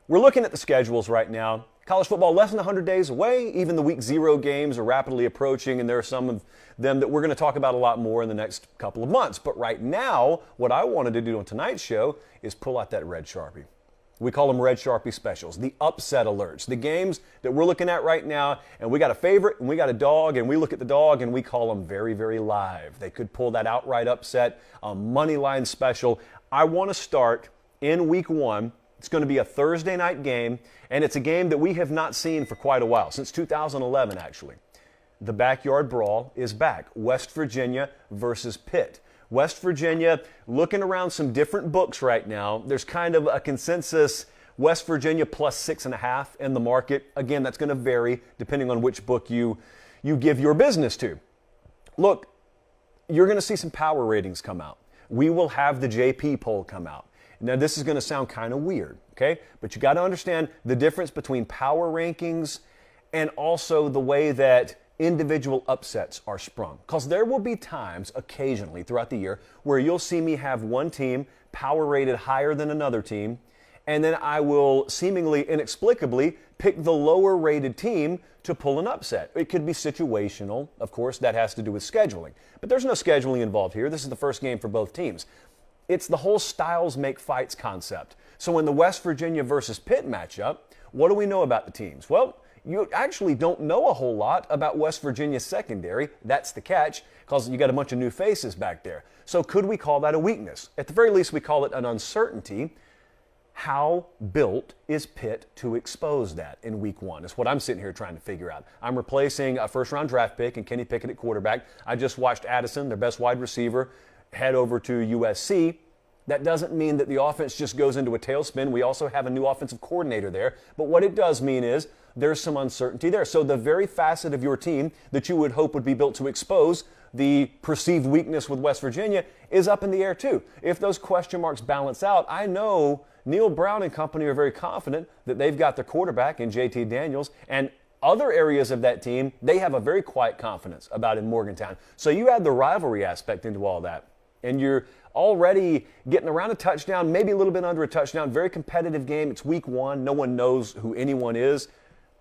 We're looking at the schedules right now. College football less than 100 days away. Even the week 0 games are rapidly approaching, and there are some of them that we're going to talk about a lot more in the next couple of months. But right now, what I wanted to do on tonight's show is pull out that red Sharpie. We call them red Sharpie specials, the upset alerts, the games that we're looking at right now, and we got a favorite and we got a dog, and we look at the dog and we call them very, very live. They could pull that outright upset, a money line special. I want to start in week 1. It's going to be a Thursday night game, and it's a game that we have not seen for quite a while, since 2011 actually. The backyard brawl is back. West Virginia versus Pitt. West Virginia, looking around some different books right now, there's kind of a consensus West Virginia plus 6.5 in the market. Again, that's going to vary depending on which book you give your business to. Look, you're going to see some power ratings come out. We will have the JP poll come out. Now, this is going to sound kind of weird, okay? But you got to understand the difference between power rankings and also the way that individual upsets are sprung. Because there will be times, occasionally throughout the year, where you'll see me have one team power rated higher than another team, and then I will seemingly inexplicably pick the lower rated team to pull an upset. It could be situational. Of course, that has to do with scheduling. But there's no scheduling involved here. This is the first game for both teams. It's the whole styles make fights concept. So in the West Virginia versus Pitt matchup, what do we know about the teams? Well, you actually don't know a whole lot about West Virginia's secondary. That's the catch, because you got a bunch of new faces back there. So could we call that a weakness? At the very least, we call it an uncertainty. How built is Pitt to expose that in week 1? Is what I'm sitting here trying to figure out. I'm replacing a first-round draft pick and Kenny Pickett at quarterback. I just watched Addison, their best wide receiver, head over to USC. That doesn't mean that the offense just goes into a tailspin. We also have a new offensive coordinator there. But what it does mean is there's some uncertainty there. So the very facet of your team that you would hope would be built to expose the perceived weakness with West Virginia is up in the air too. If those question marks balance out, I know Neil Brown and company are very confident that they've got their quarterback in JT Daniels, and other areas of that team, they have a very quiet confidence about in Morgantown. So you add the rivalry aspect into all that, and you're already getting around a touchdown, maybe a little bit under a touchdown. Very competitive game. It's week 1. No one knows who anyone is.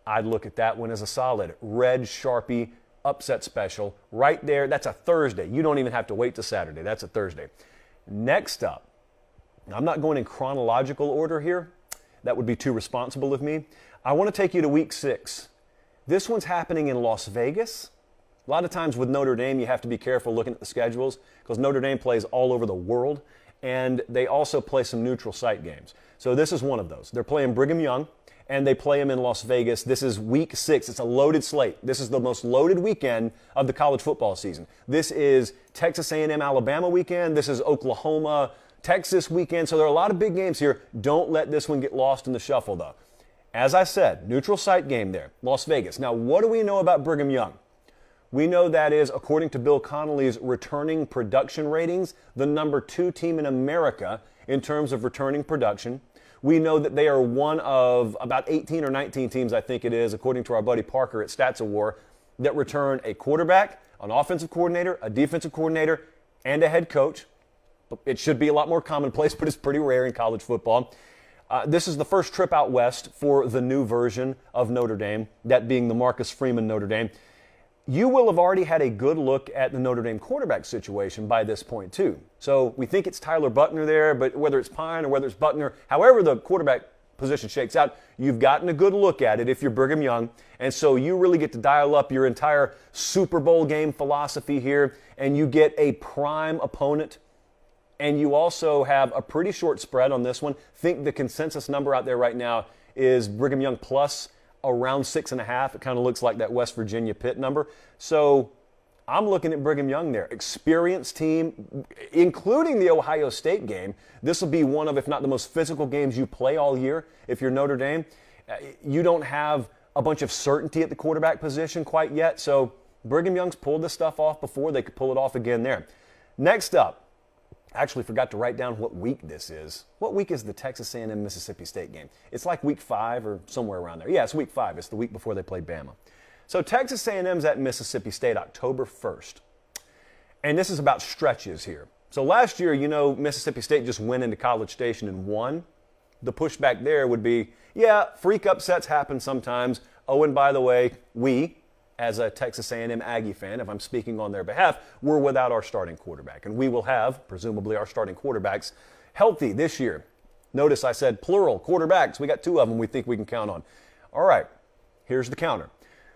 I'd look at that one as a solid red Sharpie upset special right there. That's a Thursday. You don't even have to wait till Saturday. That's a Thursday. Next up, I'm not going in chronological order here. That would be too responsible of me. I want to take you to week 6. This one's happening in Las Vegas. A lot of times with Notre Dame, you have to be careful looking at the schedules because Notre Dame plays all over the world, and they also play some neutral site games. So this is one of those. They're playing Brigham Young, and they play them in Las Vegas. This is week 6. It's a loaded slate. This is the most loaded weekend of the college football season. This is Texas A&M Alabama weekend. This is Oklahoma Texas weekend. So there are a lot of big games here. Don't let this one get lost in the shuffle, though. As I said, neutral site game there, Las Vegas. Now, what do we know about Brigham Young? We know that is, according to Bill Connolly's returning production ratings, the number 2 team in America in terms of returning production. We know that they are one of about 18 or 19 teams, I think it is, according to our buddy Parker at Stats of War, that return a quarterback, an offensive coordinator, a defensive coordinator, and a head coach. It should be a lot more commonplace, but it's pretty rare in college football. This is the first trip out west for the new version of Notre Dame, that being the Marcus Freeman Notre Dame. You will have already had a good look at the Notre Dame quarterback situation by this point, too. So we think it's Tyler Buckner there, but whether it's Pine or whether it's Buckner, however the quarterback position shakes out, you've gotten a good look at it if you're Brigham Young. And so you really get to dial up your entire Super Bowl game philosophy here, and you get a prime opponent. And you also have a pretty short spread on this one. Think the consensus number out there right now is Brigham Young plus around 6.5. It kind of looks like that West Virginia Pitt number. So I'm looking at Brigham Young there. Experienced team, including the Ohio State game. This will be one of, if not the most physical games you play all year if you're Notre Dame. You don't have a bunch of certainty at the quarterback position quite yet. So Brigham Young's pulled this stuff off before. They could pull it off again there. Next up, I actually forgot to write down what week this is. What week is the Texas A&M Mississippi State game? It's like week 5 or somewhere around there. Yeah, it's week 5. It's the week before they played Bama. So Texas A&M's at Mississippi State October 1st. And this is about stretches here. So last year, you know, Mississippi State just went into College Station and won. the pushback there would be, yeah, freak upsets happen sometimes. Oh, and by the way, we, as a Texas A&M Aggie fan, if I'm speaking on their behalf, we're without our starting quarterback. And we will have, presumably, our starting quarterbacks healthy this year. Notice I said plural, quarterbacks. We got 2 of them we think we can count on. All right, here's the counter.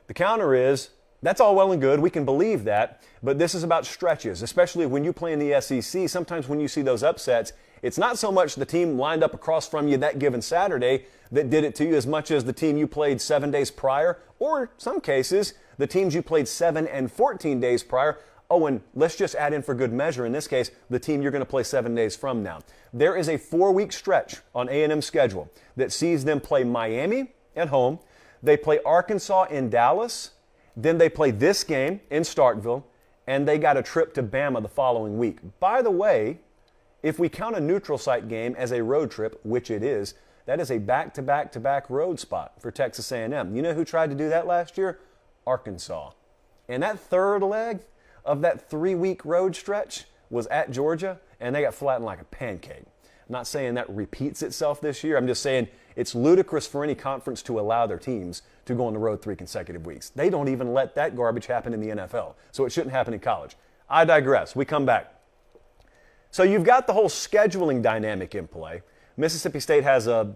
The counter is, that's all well and good. We can believe that. But this is about stretches, especially when you play in the SEC. Sometimes when you see those upsets, it's not so much the team lined up across from you that given Saturday that did it to you as much as the team you played 7 days prior, or some cases, the teams you played 7 and 14 days prior. Oh, and let's just add in for good measure, in this case, the team you're going to play 7 days from now. There is a 4-week stretch on A&M's schedule that sees them play Miami at home. They play Arkansas in Dallas. Then they play this game in Starkville, and they got a trip to Bama the following week. By the way, if we count a neutral site game as a road trip, which it is, that is a back-to-back-to-back road spot for Texas A&M. You know who tried to do that last year? Arkansas. And that third leg of that 3-week road stretch was at Georgia, and they got flattened like a pancake. I'm not saying that repeats itself this year. I'm just saying it's ludicrous for any conference to allow their teams to go on the road 3 consecutive weeks. They don't even let that garbage happen in the NFL, so it shouldn't happen in college. I digress. We come back. So you've got the whole scheduling dynamic in play. Mississippi State has a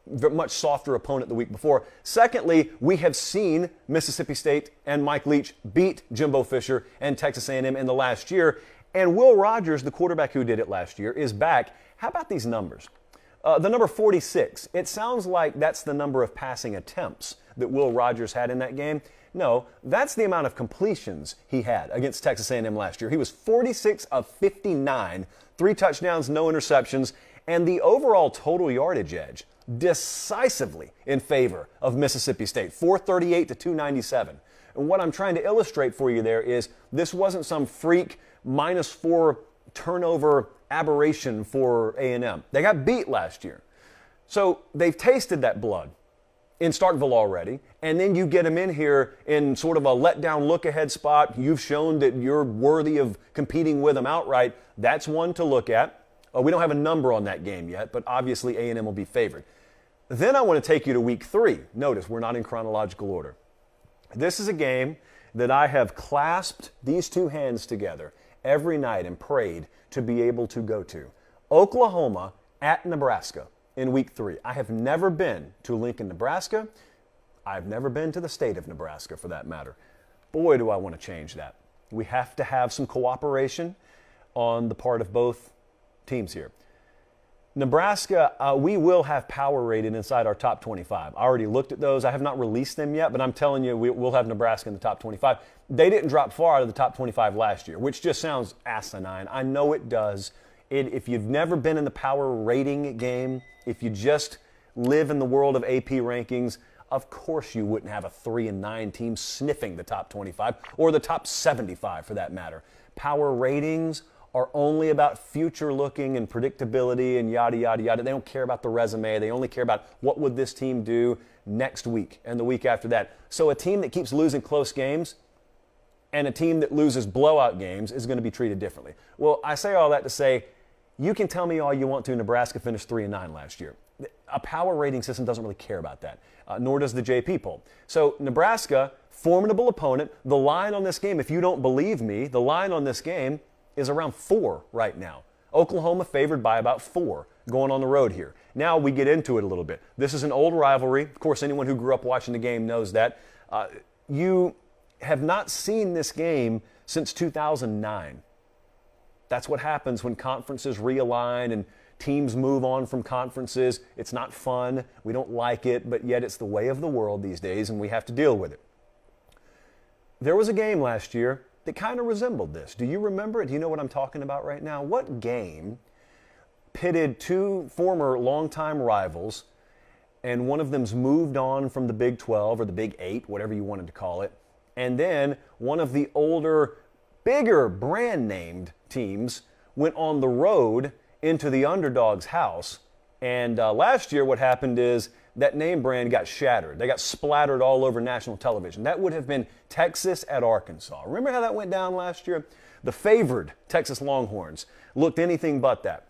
much softer opponent the week before. Secondly, we have seen Mississippi State and Mike Leach beat Jimbo Fisher and Texas A&M in the last year. And Will Rogers, the quarterback who did it last year, is back. How about these numbers? The number 46, it sounds like that's the number of passing attempts that Will Rogers had in that game. No, that's the amount of completions he had against Texas A&M last year. He was 46 of 59, 3 touchdowns, no interceptions, and the overall total yardage edge decisively in favor of Mississippi State, 438 to 297. And what I'm trying to illustrate for you there is this wasn't some freak -4 turnover aberration for A&M. They got beat last year. So they've tasted that blood in Starkville already, and then you get them in here in sort of a letdown look-ahead spot. You've shown that you're worthy of competing with them outright. That's one to look at. We don't have a number on that game yet, but obviously A&M will be favored. Then I want to take you to week 3. Notice we're not in chronological order. This is a game that I have clasped these 2 hands together every night and prayed to be able to go to. Oklahoma at Nebraska in week 3. I have never been to Lincoln, Nebraska. I've never been to the state of Nebraska for that matter. Boy, do I want to change that. We have to have some cooperation on the part of both teams here. Nebraska, we will have power rated inside our top 25. I already looked at those. I have not released them yet, but I'm telling you, we'll have Nebraska in the top 25. They didn't drop far out of the top 25 last year, which just sounds asinine. I know it does. If you've never been in the power rating game, if you just live in the world of AP rankings, of course you wouldn't have a 3-9 team sniffing the top 25 or the top 75 for that matter. Power ratings are only about future looking and predictability and yada, yada, yada. They don't care about the resume. They only care about what would this team do next week and the week after that. So a team that keeps losing close games and a team that loses blowout games is going to be treated differently. Well, I say all that to say, you can tell me all you want to, Nebraska finished 3-9 last year. A power rating system doesn't really care about that, nor does the JP poll. So Nebraska, formidable opponent. The line on this game, if you don't believe me, the line on this game is around 4 right now. Oklahoma favored by about 4 going on the road here. Now we get into it a little bit. This is an old rivalry. Of course, anyone who grew up watching the game knows that. You have not seen this game since 2009. That's what happens when conferences realign and teams move on from conferences. It's not fun. We don't like it, but yet it's the way of the world these days, and we have to deal with it. There was a game last year that kind of resembled this. Do you remember it? Do you know what I'm talking about right now? What game pitted 2 former longtime rivals, and one of them's moved on from the Big 12 or the Big 8, whatever you wanted to call it, and then one of the older, bigger brand-named teams went on the road into the underdog's house. And last year what happened is that name brand got shattered. They got splattered all over national television. That would have been Texas at Arkansas. Remember how that went down last year? The favored Texas Longhorns looked anything but that.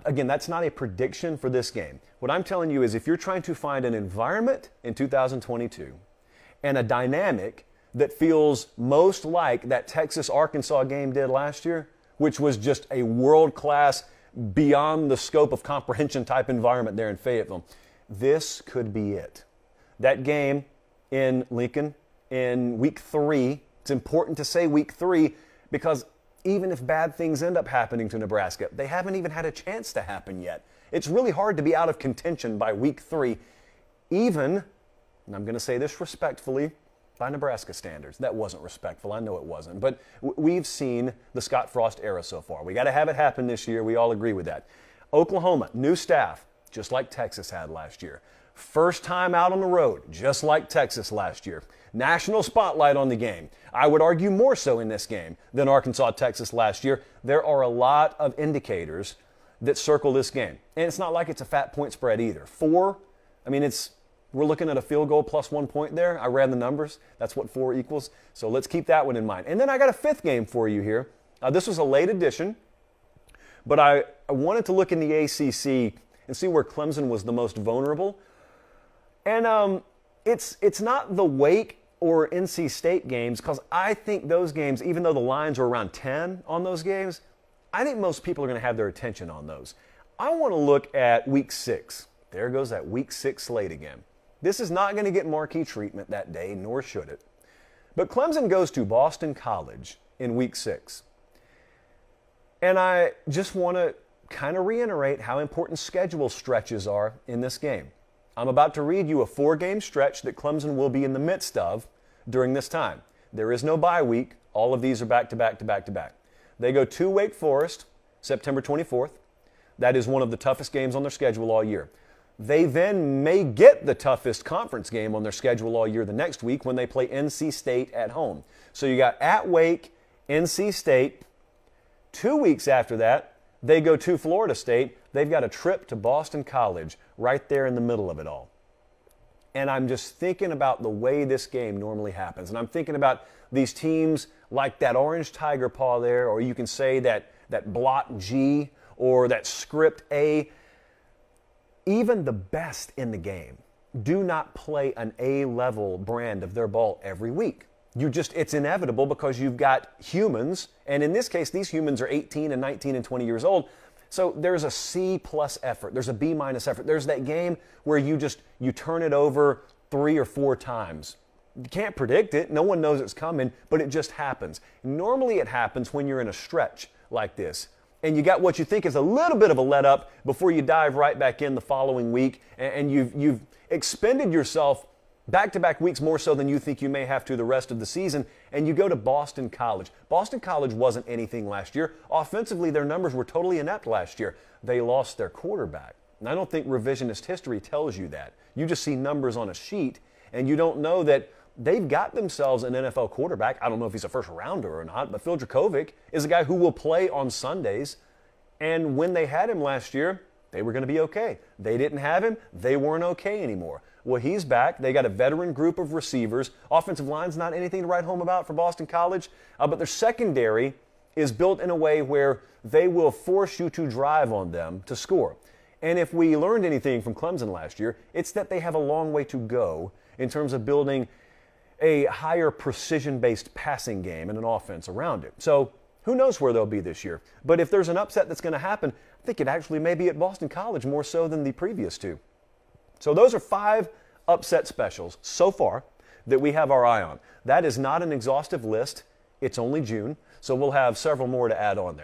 Again, that's not a prediction for this game. What I'm telling you is if you're trying to find an environment in 2022 and a dynamic that feels most like that Texas-Arkansas game did last year, which was just a world-class, beyond the scope of comprehension type environment there in Fayetteville, this could be it. That game in Lincoln in week 3, it's important to say week 3 because even if bad things end up happening to Nebraska, they haven't even had a chance to happen yet. It's really hard to be out of contention by week 3, even, and I'm going to say this respectfully, by Nebraska standards. That wasn't respectful. I know it wasn't. But we've seen the Scott Frost era so far. We got to have it happen this year. We all agree with that. Oklahoma, new staff, just like Texas had last year. First time out on the road, just like Texas last year. National spotlight on the game. I would argue more so in this game than Arkansas-Texas last year. There are a lot of indicators that circle this game. And it's not like it's a fat point spread either. 4, I mean, we're looking at a field goal plus 1 point there. I ran the numbers. That's what 4 equals. So let's keep that one in mind. And then I got a 5th game for you here. This was a late addition, but I wanted to look in the ACC and see where Clemson was the most vulnerable. And it's not the Wake or NC State games, because I think those games, even though the lines are around 10 on those games, I think most people are going to have their attention on those. I want to look at week 6. There goes that week 6 slate again. This is not going to get marquee treatment that day, nor should it. But Clemson goes to Boston College in week 6. And I just want to kind of reiterate how important schedule stretches are in this game. I'm about to read you a 4-game stretch that Clemson will be in the midst of during this time. There is no bye week. All of these are back-to-back to back-to-back. They go to Wake Forest, September 24th. That is one of the toughest games on their schedule all year. They then may get the toughest conference game on their schedule all year the next week when they play NC State at home. So you got at Wake, NC State. 2 weeks after that, they go to Florida State. They've got a trip to Boston College right there in the middle of it all. And I'm just thinking about the way this game normally happens. And I'm thinking about these teams like that orange tiger paw there, or you can say that blot G or that script A. Even the best in the game do not play an A-level brand of their ball every week. It's inevitable because you've got humans, and in this case, these humans are 18 and 19 and 20 years old. So there's a C+ effort. There's a B- effort. There's that game where you turn it over 3 or 4 times. You can't predict it. No one knows it's coming, but it just happens. Normally it happens when you're in a stretch like this, and you got what you think is a little bit of a let up before you dive right back in the following week, and you've expended yourself back-to-back weeks more so than you think you may have to the rest of the season, and you go to Boston College. Boston College wasn't anything last year. Offensively, their numbers were totally inept last year. They lost their quarterback. And I don't think revisionist history tells you that. You just see numbers on a sheet, and you don't know that they've got themselves an NFL quarterback. I don't know if he's a first-rounder or not, but Phil Dracovic is a guy who will play on Sundays. And when they had him last year, they were going to be okay. They didn't have him. They weren't okay anymore. Well, he's back. They got a veteran group of receivers. Offensive line's not anything to write home about for Boston College, but their secondary is built in a way where they will force you to drive on them to score. And if we learned anything from Clemson last year, it's that they have a long way to go in terms of building a higher precision-based passing game and an offense around it. So who knows where they'll be this year. But if there's an upset that's going to happen, I think it actually may be at Boston College more so than the previous 2. So those are 5 upset specials so far that we have our eye on. That is not an exhaustive list. It's only June, so we'll have several more to add on there.